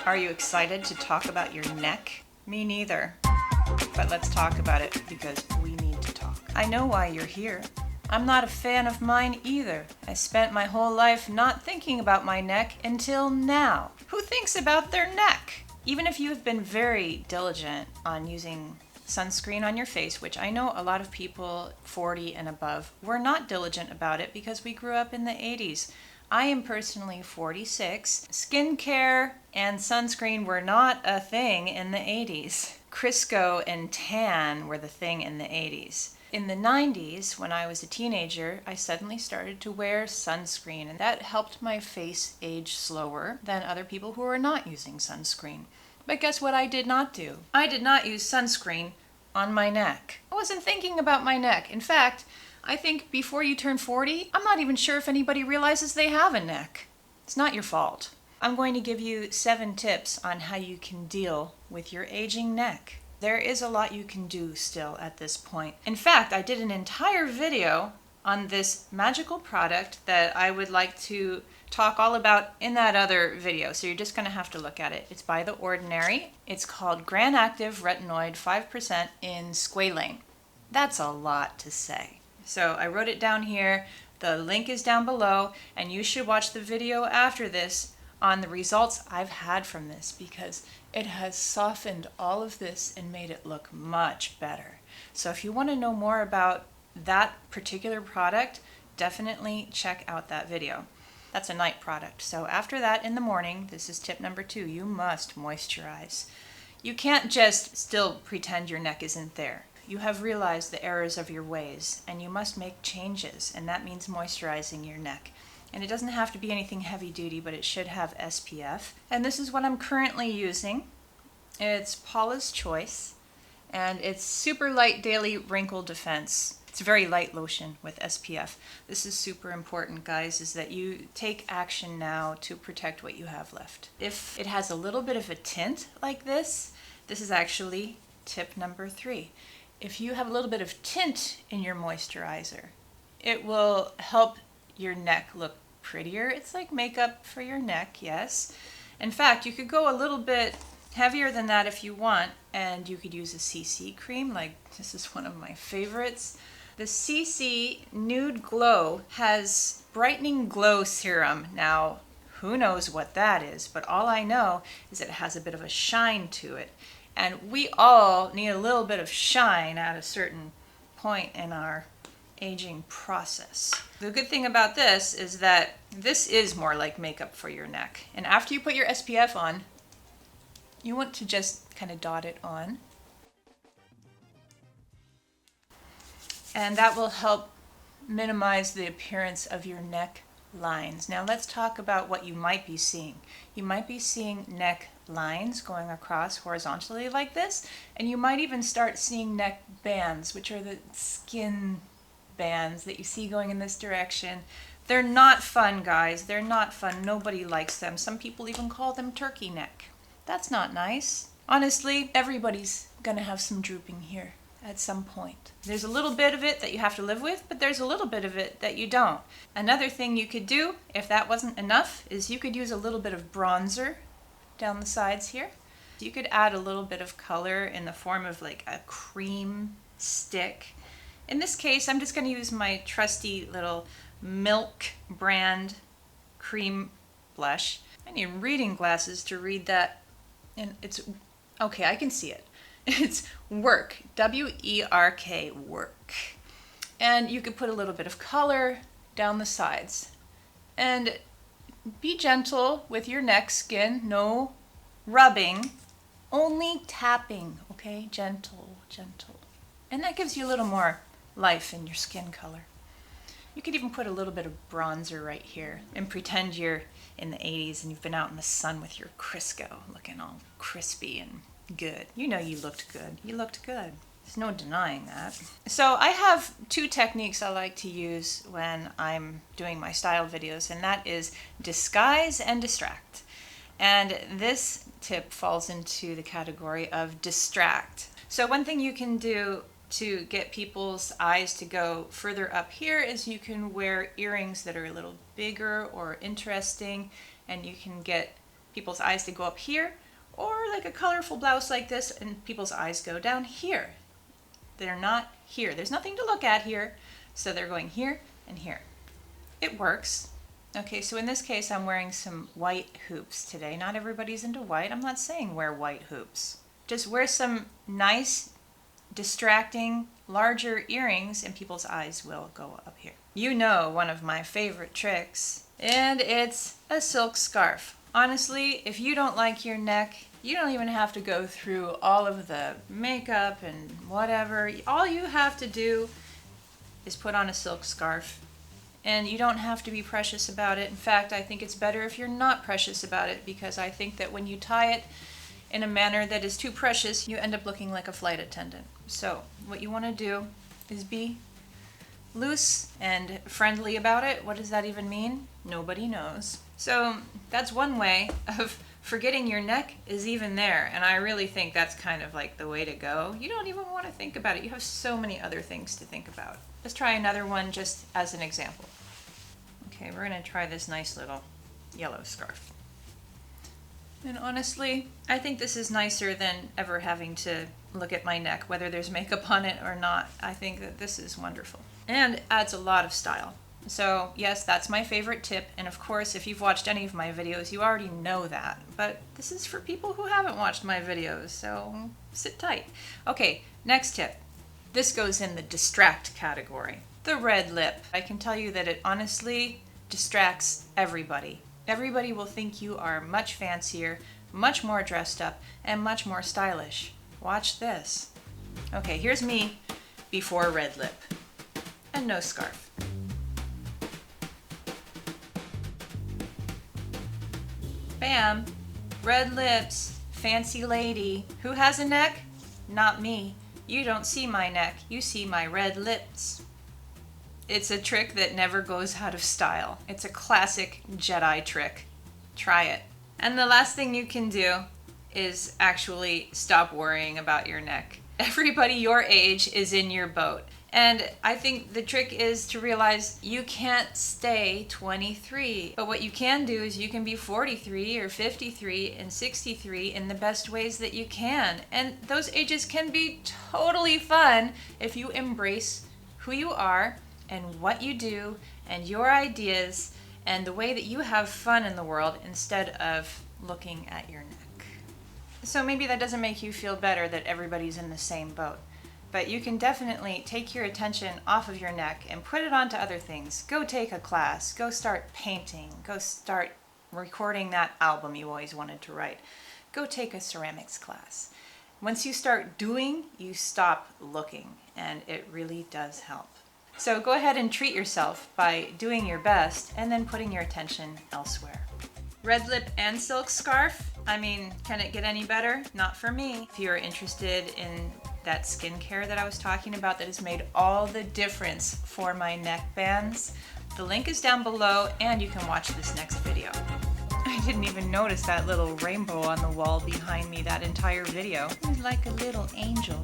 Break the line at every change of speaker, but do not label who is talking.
Are you excited to talk about your neck? Me neither. But let's talk about it because we need to talk. I know why you're here. I'm not a fan of mine either. I spent my whole life not thinking about my neck until now. Who thinks about their neck? Even if you have been very diligent on using sunscreen on your face, which I know a lot of people 40 and above were not diligent about it because we grew up in the 80s. I am personally 46. Skincare and sunscreen were not a thing in the 80s. Crisco and tan were the thing in the 80s. In the 90s, when I was a teenager, I suddenly started to wear sunscreen, and that helped my face age slower than other people who were not using sunscreen. But guess what I did not do? I did not use sunscreen on my neck. I wasn't thinking about my neck. In fact, I think before you turn 40, I'm not even sure if anybody realizes they have a neck. It's not your fault. I'm going to give you 7 tips on how you can deal with your aging neck. There is a lot you can do still at this point. In fact, I did an entire video on this magical product that I would like to talk all about in that other video, so you're just going to have to look at it. It's by The Ordinary. It's called Granactive Retinoid 5% in Squalane. That's a lot to say. So I wrote it down here. The link is down below, and you should watch the video after this on the results I've had from this, because it has softened all of this and made it look much better. So if you want to know more about that particular product, definitely check out that video. That's a night product. So after that in the morning, this is tip number 2, you must moisturize. You can't just still pretend your neck isn't there. You have realized the errors of your ways, and you must make changes, and that means moisturizing your neck. And it doesn't have to be anything heavy duty, but it should have SPF. And this is what I'm currently using. It's Paula's Choice, and it's Super Light Daily Wrinkle Defense. It's a very light lotion with SPF. This is super important, guys, is that you take action now to protect what you have left. If it has a little bit of a tint like this, this is actually tip number 3. If you have a little bit of tint in your moisturizer, it will help your neck look prettier. It's like makeup for your neck, yes. In fact, you could go a little bit heavier than that if you want, and you could use a CC cream, like this is one of my favorites. The CC Nude Glow has brightening glow serum. Now, who knows what that is, but all I know is it has a bit of a shine to it. And we all need a little bit of shine at a certain point in our aging process. The good thing about this is that this is more like makeup for your neck. And after you put your SPF on, you want to just kind of dot it on. And that will help minimize the appearance of your neck lines. Now let's talk about what you might be seeing. You might be seeing neck lines going across horizontally like this, and you might even start seeing neck bands, which are the skin bands that you see going in this direction. They're not fun, guys. They're not fun. Nobody likes them. Some people even call them turkey neck. That's not nice. Honestly, everybody's gonna have some drooping here at some point. There's a little bit of it that you have to live with, but there's a little bit of it that you don't. Another thing you could do, if that wasn't enough, is you could use a little bit of bronzer down the sides here. You could add a little bit of color in the form of like a cream stick. In this case, I'm just going to use my trusty little Milk brand cream blush. I need reading glasses to read that, and it's okay, I can see it. It's Work, W-E-R-K, Work. And you could put a little bit of color down the sides. And be gentle with your neck skin, no rubbing, only tapping, okay? Gentle, gentle. And that gives you a little more life in your skin color. You could even put a little bit of bronzer right here and pretend you're in the 80s and you've been out in the sun with your Crisco, looking all crispy and good. You know you looked good. You looked good. There's no denying that. So I have 2 techniques I like to use when I'm doing my style videos, and that is disguise and distract. And this tip falls into the category of distract. So one thing you can do to get people's eyes to go further up here is you can wear earrings that are a little bigger or interesting, and you can get people's eyes to go up here, or like a colorful blouse like this and people's eyes go down here. They're not here. There's nothing to look at here, so they're going here and here. It works. Okay, so in this case I'm wearing some white hoops today. Not everybody's into white. I'm not saying wear white hoops. Just wear some nice, distracting, larger earrings and people's eyes will go up here. You know one of my favorite tricks, and it's a silk scarf. Honestly, if you don't like your neck, you don't even have to go through all of the makeup and whatever. All you have to do is put on a silk scarf, and you don't have to be precious about it. In fact, I think it's better if you're not precious about it, because I think that when you tie it in a manner that is too precious, you end up looking like a flight attendant. So what you want to do is be loose and friendly about it. What does that even mean? Nobody knows. So that's one way of forgetting your neck is even there, and I really think that's kind of like the way to go. You don't even want to think about it. You have so many other things to think about. Let's try another one just as an example. Okay, we're going to try this nice little yellow scarf. And honestly, I think this is nicer than ever having to look at my neck, whether there's makeup on it or not. I think that this is wonderful. And it adds a lot of style. So yes, that's my favorite tip. And of course, if you've watched any of my videos, you already know that. But this is for people who haven't watched my videos, so sit tight. Okay, next tip. This goes in the distract category. The red lip. I can tell you that it honestly distracts everybody. Everybody will think you are much fancier, much more dressed up, and much more stylish. Watch this. Okay, here's me before red lip. And no scarf. Bam! Red lips, fancy lady. Who has a neck? Not me. You don't see my neck, you see my red lips. It's a trick that never goes out of style. It's a classic Jedi trick. Try it. And the last thing you can do is actually stop worrying about your neck. Everybody your age is in your boat. And I think the trick is to realize you can't stay 23. But what you can do is you can be 43 or 53 and 63 in the best ways that you can. And those ages can be totally fun if you embrace who you are and what you do and your ideas and the way that you have fun in the world instead of looking at your neck. So maybe that doesn't make you feel better that everybody's in the same boat. But you can definitely take your attention off of your neck and put it onto other things. Go take a class, go start painting, go start recording that album you always wanted to write. Go take a ceramics class. Once you start doing, you stop looking, and it really does help. So go ahead and treat yourself by doing your best and then putting your attention elsewhere. Red lip and silk scarf? I mean, can it get any better? Not for me. If you're interested in that skincare that I was talking about that has made all the difference for my neck bands, the link is down below, and you can watch this next video. I didn't even notice that little rainbow on the wall behind me that entire video. It was like a little angel.